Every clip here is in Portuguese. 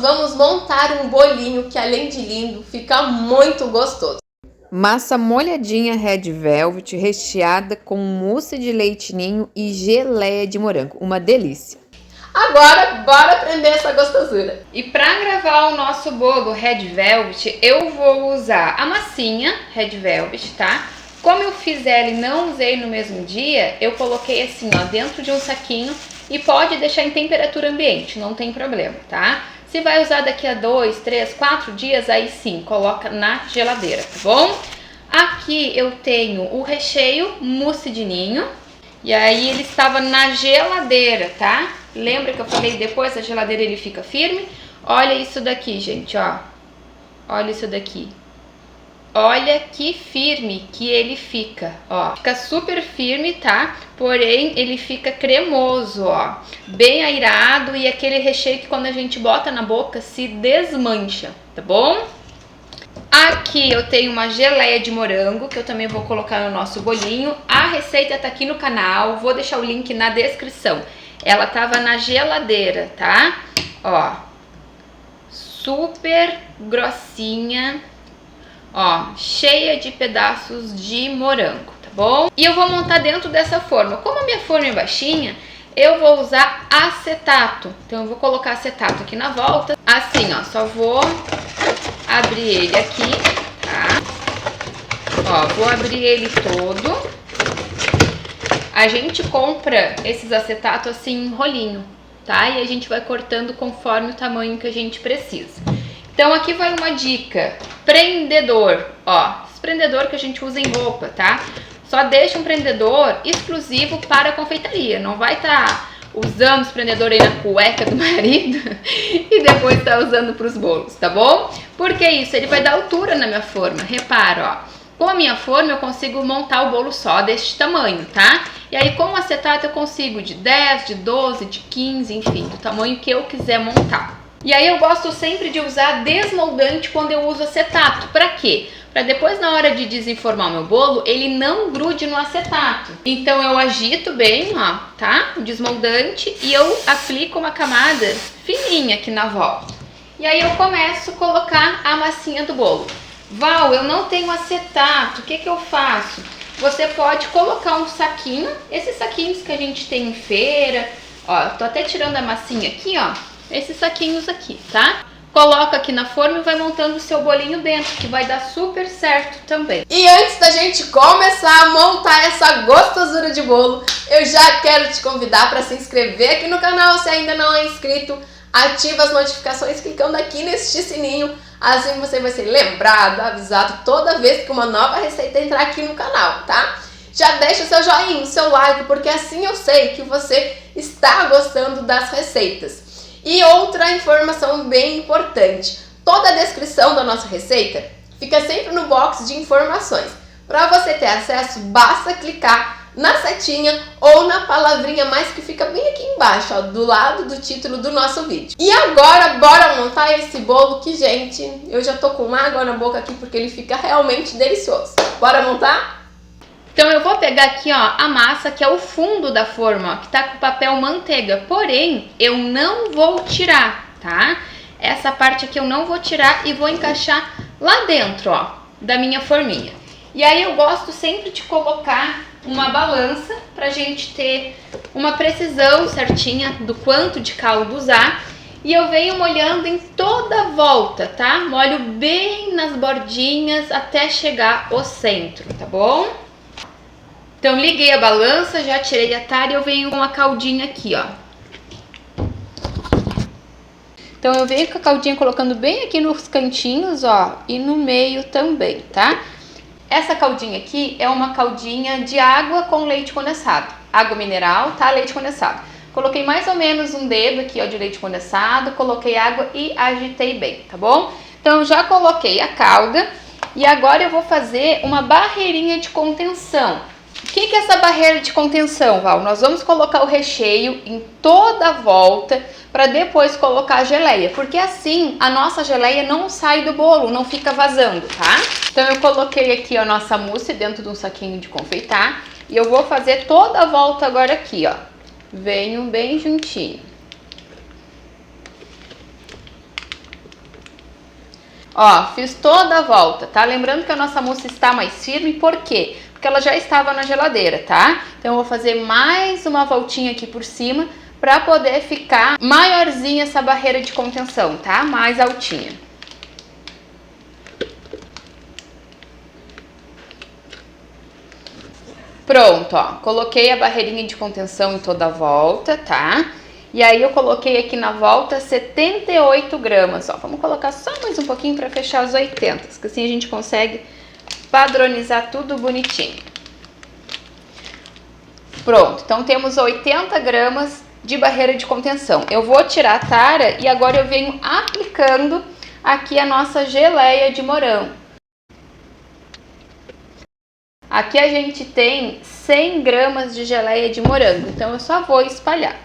vamos montar um bolinho que, além de lindo, fica muito gostoso. Massa molhadinha Red Velvet, recheada com mousse de leite ninho e geleia de morango. Uma delícia! Agora, bora aprender essa gostosura. E para gravar o nosso bolo Red Velvet, eu vou usar a massinha Red Velvet, tá? Como eu fiz ela e não usei no mesmo dia, eu coloquei assim, ó, dentro de um saquinho e pode deixar em temperatura ambiente, não tem problema, tá? Se vai usar daqui a 2, 3, 4 dias, aí sim, coloca na geladeira, tá bom? Aqui eu tenho o recheio mousse de ninho, e aí ele estava na geladeira, tá? Lembra que eu falei depois da geladeira ele fica firme? Olha isso daqui, gente, ó. Olha isso daqui. Olha que firme que ele fica, ó. Fica super firme, tá? Porém, ele fica cremoso, ó. Bem airado e aquele recheio que quando a gente bota na boca se desmancha, tá bom? Aqui eu tenho uma geleia de morango, que eu também vou colocar no nosso bolinho. A receita tá aqui no canal, vou deixar o link na descrição. Ela tava na geladeira, tá? Ó, super grossinha, ó, cheia de pedaços de morango, tá bom? E eu vou montar dentro dessa forma. Como a minha forma é baixinha, eu vou usar acetato. Então eu vou colocar acetato aqui na volta. Assim, ó, só vou abrir ele aqui, tá? Ó, vou abrir ele todo. A gente compra esses acetatos assim em rolinho, tá? E a gente vai cortando conforme o tamanho que a gente precisa. Então aqui vai uma dica, prendedor, ó, esse prendedor que a gente usa em roupa, tá? Só deixa um prendedor exclusivo para a confeitaria, não vai estar usando esse prendedor aí na cueca do marido e depois tá usando para os bolos, tá bom? Porque isso, ele vai dar altura na minha forma, repara, ó. Com a minha forma eu consigo montar o bolo só deste tamanho, tá? E aí com o acetato eu consigo de 10, de 12, de 15, enfim, do tamanho que eu quiser montar. E aí eu gosto sempre de usar desmoldante quando eu uso acetato. Pra quê? Pra depois na hora de desenformar o meu bolo, ele não grude no acetato. Então eu agito bem, ó, tá? O desmoldante e eu aplico uma camada fininha aqui na volta. E aí eu começo a colocar a massinha do bolo. Val, eu não tenho acetato, o que que eu faço? Você pode colocar um saquinho, esses saquinhos que a gente tem em feira, ó, tô até tirando a massinha aqui, ó, esses saquinhos aqui, tá? Coloca aqui na forma e vai montando o seu bolinho dentro, que vai dar super certo também. E antes da gente começar a montar essa gostosura de bolo, eu já quero te convidar para se inscrever aqui no canal se ainda não é inscrito. Ativa as notificações clicando aqui neste sininho, assim você vai ser lembrado, avisado toda vez que uma nova receita entrar aqui no canal, tá? Já deixa o seu joinha, o seu like, porque assim eu sei que você está gostando das receitas. E outra informação bem importante, toda a descrição da nossa receita fica sempre no box de informações. Para você ter acesso, basta clicar na setinha ou na palavrinha mais que fica bem aqui embaixo, ó, do lado do título do nosso vídeo. E agora, bora montar esse bolo que, gente, eu já tô com água na boca aqui porque ele fica realmente delicioso. Bora montar? Então eu vou pegar aqui, ó, a massa que é o fundo da forma, ó, que tá com papel manteiga, porém eu não vou tirar, tá? Essa parte aqui eu não vou tirar e vou encaixar lá dentro, ó, da minha forminha. E aí eu gosto sempre de colocar uma balança pra gente ter uma precisão certinha do quanto de caldo usar. E eu venho molhando em toda a volta, tá? Molho bem nas bordinhas até chegar ao centro, tá bom? Então liguei a balança, já tirei a tara e eu venho com a caldinha aqui, ó. Então eu venho com a caldinha colocando bem aqui nos cantinhos, ó, e no meio também, tá? Essa caldinha aqui é uma caldinha de água com leite condensado. Água mineral, tá? Leite condensado. Coloquei mais ou menos um dedo aqui, ó, de leite condensado, coloquei água e agitei bem, tá bom? Então já coloquei a calda e agora eu vou fazer uma barreirinha de contenção. O que é essa barreira de contenção, Val? Nós vamos colocar o recheio em toda a volta para depois colocar a geleia, porque assim a nossa geleia não sai do bolo, não fica vazando, tá? Então eu coloquei aqui a nossa mousse dentro de um saquinho de confeitar e eu vou fazer toda a volta agora aqui, ó. Venho bem juntinho. Ó, fiz toda a volta, tá? Lembrando que a nossa mousse está mais firme, por quê? Porque ela já estava na geladeira, tá? Então eu vou fazer mais uma voltinha aqui por cima para poder ficar maiorzinha essa barreira de contenção, tá? Mais altinha. Pronto, ó, coloquei a barreirinha de contenção em toda a volta, tá? E aí eu coloquei aqui na volta 78 gramas, ó. Vamos colocar só mais um pouquinho para fechar os 80, que assim a gente consegue padronizar tudo bonitinho. Pronto, então temos 80 gramas de barreira de contenção. Eu vou tirar a tara e agora eu venho aplicando aqui a nossa geleia de morango. Aqui a gente tem 100 gramas de geleia de morango, então eu só vou espalhar.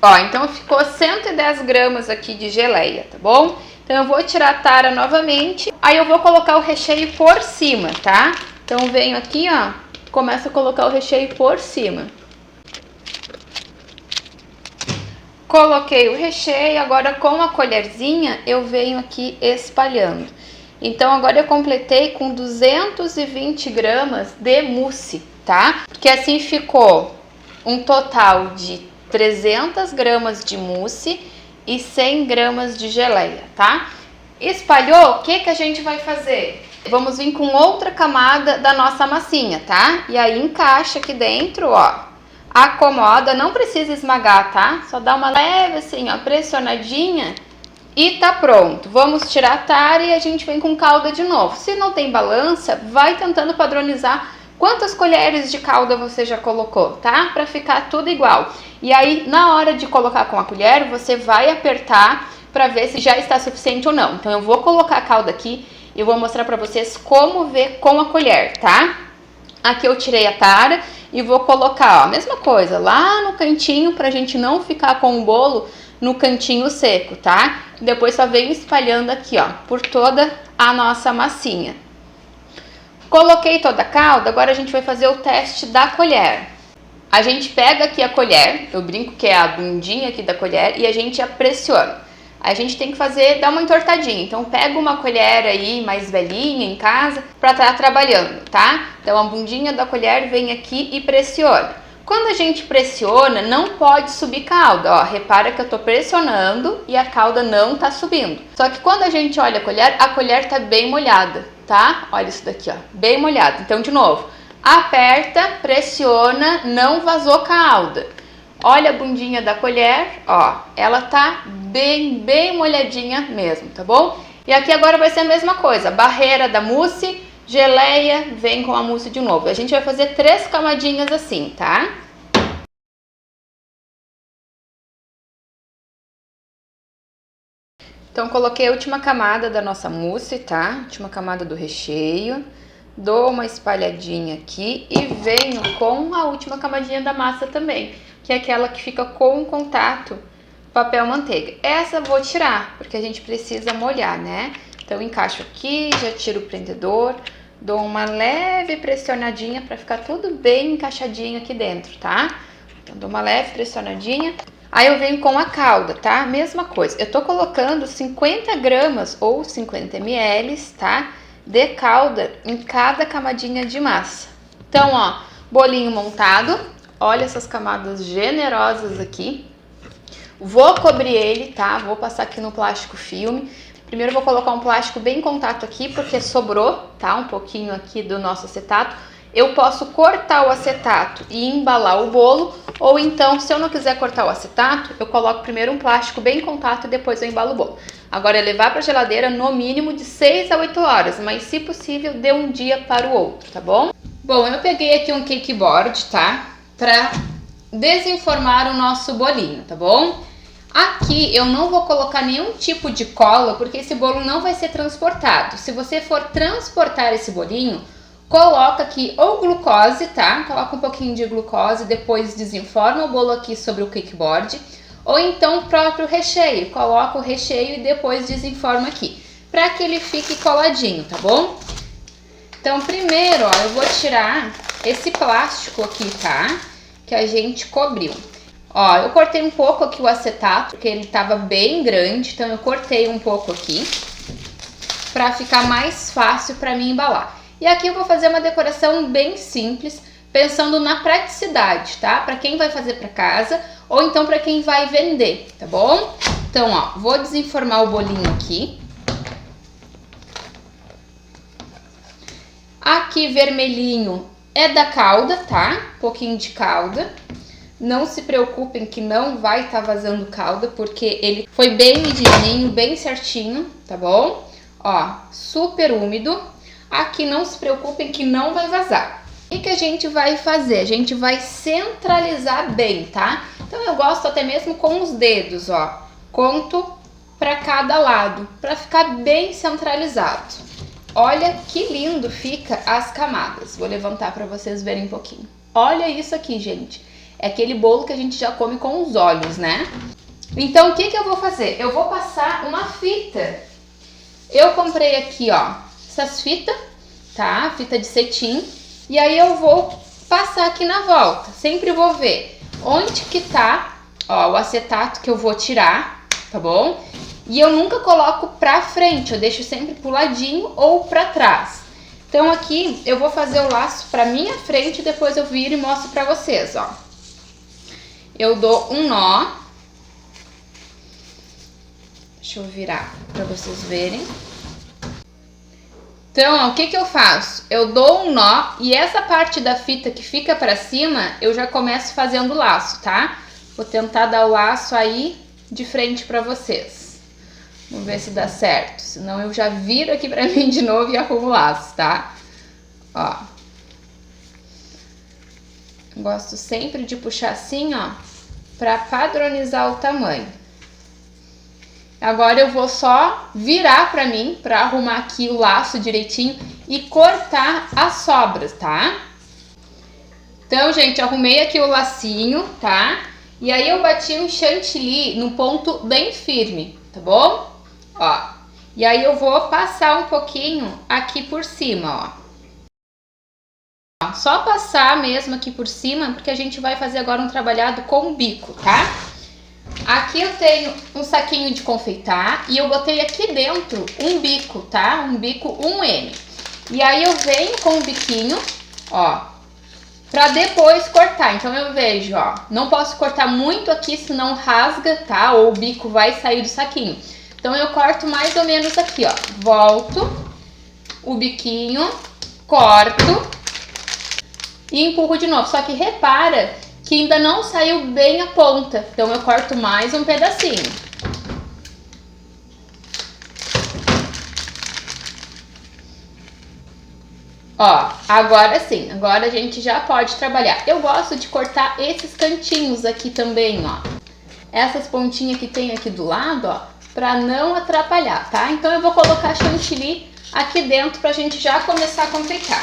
Ó, então ficou 110 gramas aqui de geleia, tá bom? Então eu vou tirar a tara novamente, aí eu vou colocar o recheio por cima, tá? Então venho aqui, ó, começo a colocar o recheio por cima. Coloquei o recheio, agora com a colherzinha eu venho aqui espalhando. Então agora eu completei com 220 gramas de mousse, tá? Que assim ficou um total de 300 gramas de mousse e 100 gramas de geleia, tá? Espalhou, o que que a gente vai fazer? Vamos vir com outra camada da nossa massinha, tá? E aí encaixa aqui dentro, ó. Acomoda, não precisa esmagar, tá? Só dá uma leve assim, ó, pressionadinha e tá pronto. Vamos tirar a tara e a gente vem com calda de novo. Se não tem balança, vai tentando padronizar quantas colheres de calda você já colocou, tá? Pra ficar tudo igual. E aí, na hora de colocar com a colher, você vai apertar pra ver se já está suficiente ou não. Então, eu vou colocar a calda aqui e eu vou mostrar pra vocês como ver com a colher, tá? Aqui eu tirei a tara e vou colocar, ó, a mesma coisa, lá no cantinho pra gente não ficar com o bolo no cantinho seco, tá? Depois só venho espalhando aqui, ó, por toda a nossa massinha. Coloquei toda a calda, agora a gente vai fazer o teste da colher. A gente pega aqui a colher, eu brinco que é a bundinha aqui da colher, e a gente a pressiona. A gente tem que fazer, dar uma entortadinha. Então pega uma colher aí mais velhinha em casa pra estar trabalhando, tá? Então a bundinha da colher vem aqui e pressiona. Quando a gente pressiona, não pode subir calda, ó. Repara que eu tô pressionando e a calda não tá subindo. Só que quando a gente olha a colher tá bem molhada, tá? Olha isso daqui, ó, bem molhada. Então de novo, aperta, pressiona, não vazou calda. Olha a bundinha da colher, ó, ela tá bem molhadinha mesmo, tá bom? E aqui agora vai ser a mesma coisa, barreira da mousse, geleia, vem com a mousse de novo. A gente vai fazer 3 camadinhas assim, tá? Então coloquei a última camada da nossa mousse, tá? Última camada do recheio. Dou uma espalhadinha aqui e venho com a última camadinha da massa também, que é aquela que fica com contato papel manteiga. Essa eu vou tirar, porque a gente precisa molhar, né? Então encaixo aqui, já tiro o prendedor, dou uma leve pressionadinha para ficar tudo bem encaixadinho aqui dentro, tá? Então dou uma leve pressionadinha. Aí eu venho com a calda, tá? Mesma coisa. Eu tô colocando 50 gramas ou 50 ml, tá? De calda em cada camadinha de massa. Então, ó, bolinho montado. Olha essas camadas generosas aqui. Vou cobrir ele, tá? Vou passar aqui no plástico filme. Primeiro vou colocar um plástico bem em contato aqui, porque sobrou, tá? Um pouquinho aqui do nosso acetato. Eu posso cortar o acetato e embalar o bolo, ou então, se eu não quiser cortar o acetato, eu coloco primeiro um plástico bem em contato e depois eu embalo o bolo. Agora é levar para a geladeira no mínimo de 6 a 8 horas, mas se possível, dê um dia para o outro, tá bom? Bom, eu peguei aqui um cake board, tá? Para desenformar o nosso bolinho, tá bom? Aqui eu não vou colocar nenhum tipo de cola, porque esse bolo não vai ser transportado. Se você for transportar esse bolinho, coloca aqui ou glucose, tá? Coloca um pouquinho de glucose, depois desenforma o bolo aqui sobre o cake board. Ou então o próprio recheio, coloca o recheio e depois desenforma aqui, para que ele fique coladinho, tá bom? Então primeiro, ó, eu vou tirar esse plástico aqui, tá? Que a gente cobriu. Ó, eu cortei um pouco aqui o acetato, porque ele tava bem grande, então eu cortei um pouco aqui pra ficar mais fácil pra mim embalar. E aqui eu vou fazer uma decoração bem simples, pensando na praticidade, tá? Pra quem vai fazer pra casa ou então pra quem vai vender, tá bom? Então, ó, vou desenformar o bolinho aqui. Aqui vermelhinho é da calda, tá? Um pouquinho de calda. Não se preocupem que não vai estar vazando calda, porque ele foi bem medidinho, bem certinho, tá bom? Ó, super úmido. Aqui não se preocupem que não vai vazar. O que a gente vai fazer? A gente vai centralizar bem, tá? Então eu gosto até mesmo com os dedos, ó. Conto para cada lado, para ficar bem centralizado. Olha que lindo fica as camadas. Vou levantar para vocês verem um pouquinho. Olha isso aqui, gente. É aquele bolo que a gente já come com os olhos, né? Então, o que eu vou fazer? Eu vou passar uma fita. Eu comprei aqui, ó, essas fitas, tá? Fita de cetim. E aí eu vou passar aqui na volta. Sempre vou ver onde que tá, ó, o acetato que eu vou tirar, tá bom? E eu nunca coloco pra frente, eu deixo sempre pro ladinho ou pra trás. Então aqui eu vou fazer o laço pra minha frente e depois eu viro e mostro pra vocês, ó. Eu dou um nó. Deixa eu virar pra vocês verem. Então, ó, o que eu faço? Eu dou um nó e essa parte da fita que fica pra cima, eu já começo fazendo o laço, tá? Vou tentar dar o laço aí de frente pra vocês. Vamos ver se dá certo. Senão eu já viro aqui pra mim de novo e arrumo o laço, tá? Ó. Gosto sempre de puxar assim, ó, pra padronizar o tamanho. Agora eu vou só virar pra mim, pra arrumar aqui o laço direitinho e cortar as sobras, tá? Então, gente, arrumei aqui o lacinho, tá? E aí eu bati um chantilly no ponto bem firme, tá bom? Ó. E aí eu vou passar um pouquinho aqui por cima, ó. Só passar mesmo aqui por cima, porque a gente vai fazer agora um trabalhado com o bico, tá? Aqui eu tenho um saquinho de confeitar e eu botei aqui dentro um bico, tá? Um bico 1M. E aí eu venho com o biquinho, ó, pra depois cortar. Então eu vejo, ó, não posso cortar muito aqui, senão rasga, tá? Ou o bico vai sair do saquinho. Então eu corto mais ou menos aqui, ó. Volto o biquinho, corto e empurro de novo. Só que repara que ainda não saiu bem a ponta. Então eu corto mais um pedacinho. Ó, agora sim, agora a gente já pode trabalhar. Eu gosto de cortar esses cantinhos aqui também, ó. Essas pontinhas que tem aqui do lado, ó, pra não atrapalhar, tá? Então eu vou colocar chantilly aqui dentro pra gente já começar a confeitar.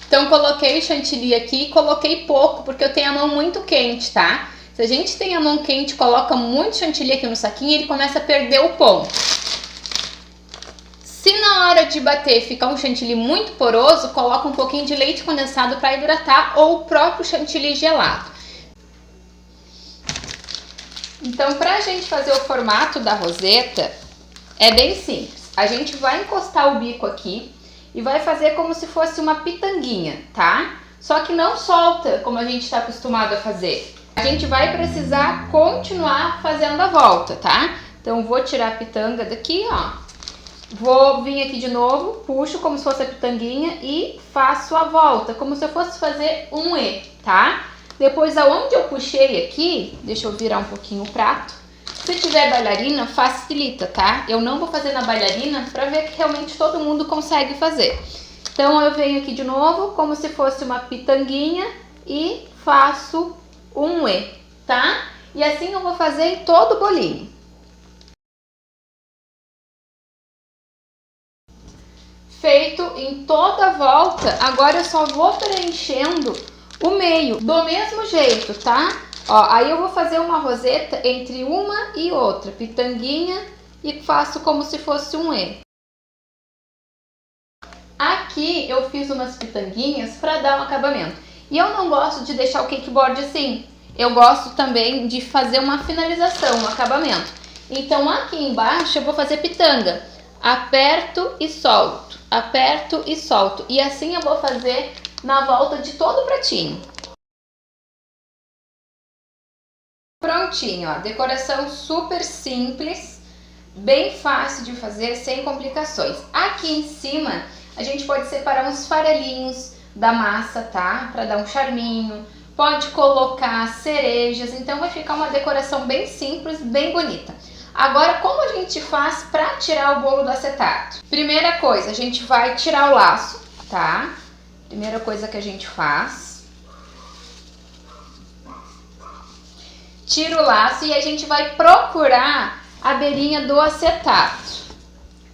Então coloquei o chantilly aqui, coloquei pouco porque eu tenho a mão muito quente, tá? Se a gente tem a mão quente, coloca muito chantilly aqui no saquinho, ele começa a perder o ponto. Se na hora de bater ficar um chantilly muito poroso, coloca um pouquinho de leite condensado para hidratar ou o próprio chantilly gelado. Então, pra gente fazer o formato da roseta, é bem simples. A gente vai encostar o bico aqui e vai fazer como se fosse uma pitanguinha, tá? Só que não solta como a gente está acostumado a fazer. A gente vai precisar continuar fazendo a volta, tá? Então, vou tirar a pitanga daqui, ó. Vou vir aqui de novo, puxo como se fosse a pitanguinha e faço a volta, como se eu fosse fazer um E, tá? Depois, aonde eu puxei aqui, deixa eu virar um pouquinho o prato. Se tiver bailarina, facilita, tá? Eu não vou fazer na bailarina pra ver que realmente todo mundo consegue fazer. Então, eu venho aqui de novo, como se fosse uma pitanguinha e faço um E, tá? E assim eu vou fazer em todo o bolinho. Feito em toda a volta, agora eu só vou preenchendo o meio do mesmo jeito, tá? Ó, aí eu vou fazer uma roseta entre uma e outra, pitanguinha, e faço como se fosse um E. Aqui eu fiz umas pitanguinhas para dar um acabamento. E eu não gosto de deixar o cakeboard assim. eu gosto também de fazer uma finalização, um acabamento. Então aqui embaixo eu vou fazer pitanga. Aperto e solto, aperto e solto. E assim eu vou fazer na volta de todo o pratinho. Prontinho, ó. Decoração super simples, bem fácil de fazer, sem complicações. Aqui em cima a gente pode separar uns farelinhos da massa, tá? Para dar um charminho. Pode colocar cerejas, então vai ficar uma decoração bem simples, bem bonita. Agora, como a gente faz para tirar o bolo do acetato? Primeira coisa, a gente vai tirar o laço, tá? Primeira coisa que a gente faz. Tira o laço e a gente vai procurar a beirinha do acetato.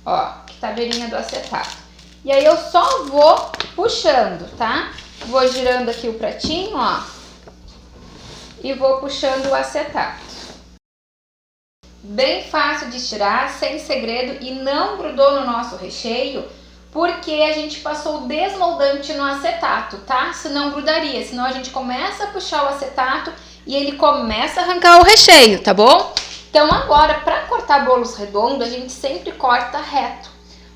Ó, que tá a beirinha do acetato. E aí eu só vou puxando, tá? Vou girando aqui o pratinho, ó. E vou puxando o acetato. Bem fácil de tirar, sem segredo, e não grudou no nosso recheio, porque a gente passou o desmoldante no acetato, tá? Senão grudaria, senão a gente começa a puxar o acetato e ele começa a arrancar o recheio, tá bom? Então agora, para cortar bolos redondos, a gente sempre corta reto,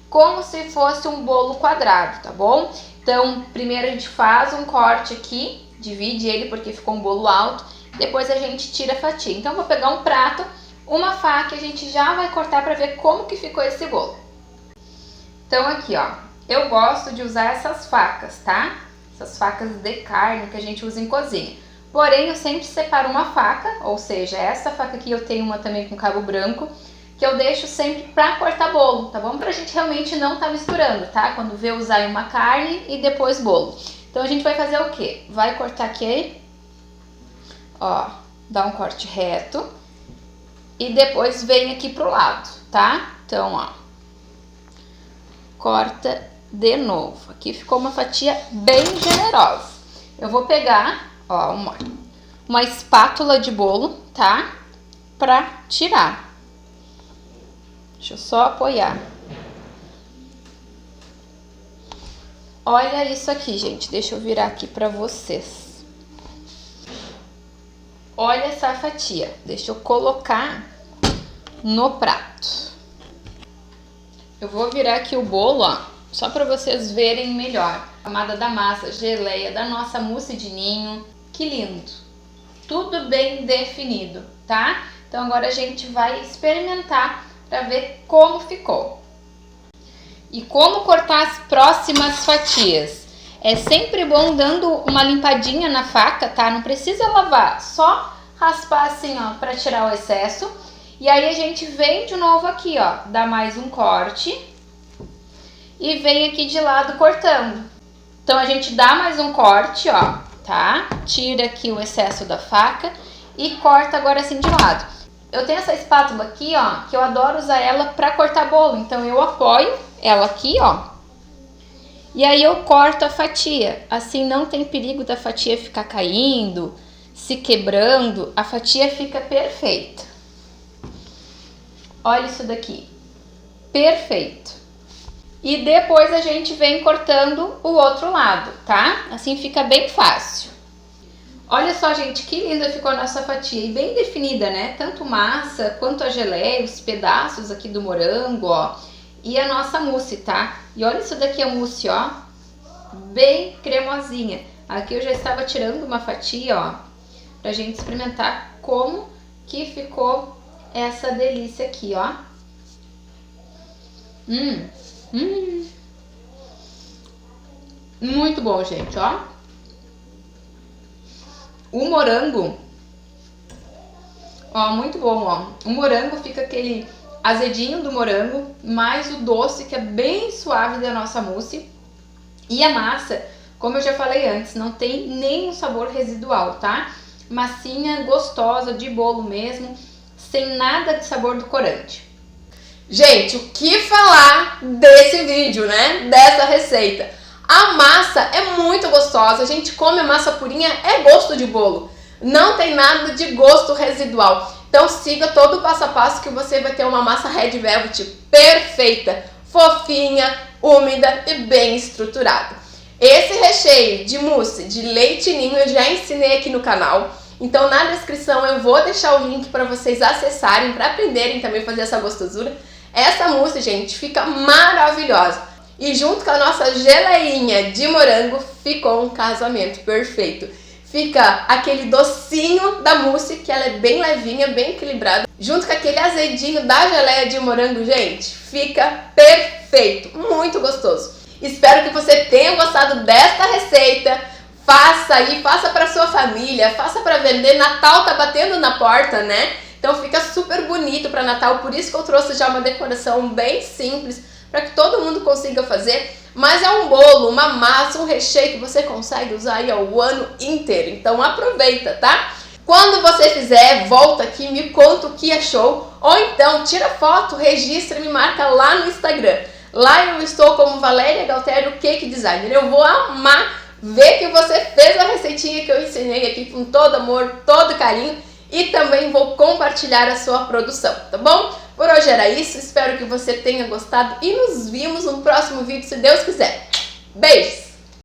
como se fosse um bolo quadrado, tá bom? Então, primeiro a gente faz um corte aqui, divide ele porque ficou um bolo alto, depois a gente tira a fatia. Então, eu vou pegar um prato, uma faca, e a gente já vai cortar para ver como que ficou esse bolo. Então aqui, ó, eu gosto de usar essas facas, tá? Essas facas de carne que a gente usa em cozinha. Porém, eu sempre separo uma faca, ou seja, essa faca aqui eu tenho uma também com cabo branco, que eu deixo sempre pra cortar bolo, tá bom? Pra gente realmente não tá misturando, tá? Quando vê, usar uma carne e depois bolo. Então a gente vai fazer o quê? Vai cortar aqui, ó, dá um corte reto. E depois vem aqui pro lado, tá? Então, ó, corta de novo. Aqui ficou uma fatia bem generosa. Eu vou pegar, ó, uma espátula de bolo, tá? Pra tirar. Deixa eu só apoiar. Olha isso aqui, gente. Deixa eu virar aqui pra vocês. Olha essa fatia. Deixa eu colocar no prato. Eu vou virar aqui o bolo, ó, só para vocês verem melhor. Camada da massa, geleia, da nossa mousse de ninho. Que lindo! Tudo bem definido, tá? Então agora a gente vai experimentar para ver como ficou. E como cortar as próximas fatias. É sempre bom dando uma limpadinha na faca, tá? Não precisa lavar, só raspar assim, ó, para tirar o excesso. E aí a gente vem de novo aqui, ó, dá mais um corte e vem aqui de lado cortando. Então a gente dá mais um corte, ó, tá? Tira aqui o excesso da faca e corta agora assim de lado. Eu tenho essa espátula aqui, ó, que eu adoro usar ela para cortar bolo. Então eu apoio ela aqui, ó. E aí eu corto a fatia, assim não tem perigo da fatia ficar caindo, se quebrando, a fatia fica perfeita. Olha isso daqui, perfeito. E depois a gente vem cortando o outro lado, tá? Assim fica bem fácil. Olha só, gente, que linda ficou a nossa fatia e bem definida, né? Tanto massa quanto a geleia, os pedaços aqui do morango, ó. E a nossa mousse, tá? E olha isso daqui, a mousse, ó, bem cremosinha. Aqui eu já estava tirando uma fatia, ó, pra gente experimentar como que ficou essa delícia aqui, ó. Muito bom, gente, ó. O morango, ó, muito bom, ó. O morango fica aquele azedinho do morango, mais o doce que é bem suave da nossa mousse. E a massa, como eu já falei antes, não tem nenhum sabor residual, tá? Massinha, gostosa, de bolo mesmo, sem nada de sabor do corante. Gente, o que falar desse vídeo, né? Dessa receita. A massa é muito gostosa, a gente come a massa purinha, é gosto de bolo. Não tem nada de gosto residual. Então siga todo o passo a passo que você vai ter uma massa Red Velvet perfeita, fofinha, úmida e bem estruturada. Esse recheio de mousse de leite ninho eu já ensinei aqui no canal. Então na descrição eu vou deixar o link para vocês acessarem, para aprenderem também a fazer essa gostosura. Essa mousse, gente, fica maravilhosa. E junto com a nossa geleinha de morango, ficou um casamento perfeito. Fica aquele docinho da mousse, que ela é bem levinha, bem equilibrada. Junto com aquele azedinho da geleia de morango, gente, fica perfeito. Muito gostoso. Espero que você tenha gostado desta receita. Faça aí, faça para sua família, faça para vender. Natal tá batendo na porta, né? Então fica super bonito para Natal. Por isso que eu trouxe já uma decoração bem simples, para que todo mundo consiga fazer. Mas é um bolo, uma massa, um recheio que você consegue usar aí o ano inteiro. Então aproveita, tá? Quando você fizer, volta aqui, me conta o que achou. Ou então tira foto, registra e me marca lá no Instagram. Lá eu estou como Valéria Galtério Cake Designer. Eu vou amar ver que você fez a receitinha que eu ensinei aqui com todo amor, todo carinho. E também vou compartilhar a sua produção, tá bom? Por hoje era isso, espero que você tenha gostado e nos vemos no próximo vídeo, se Deus quiser. Beijos!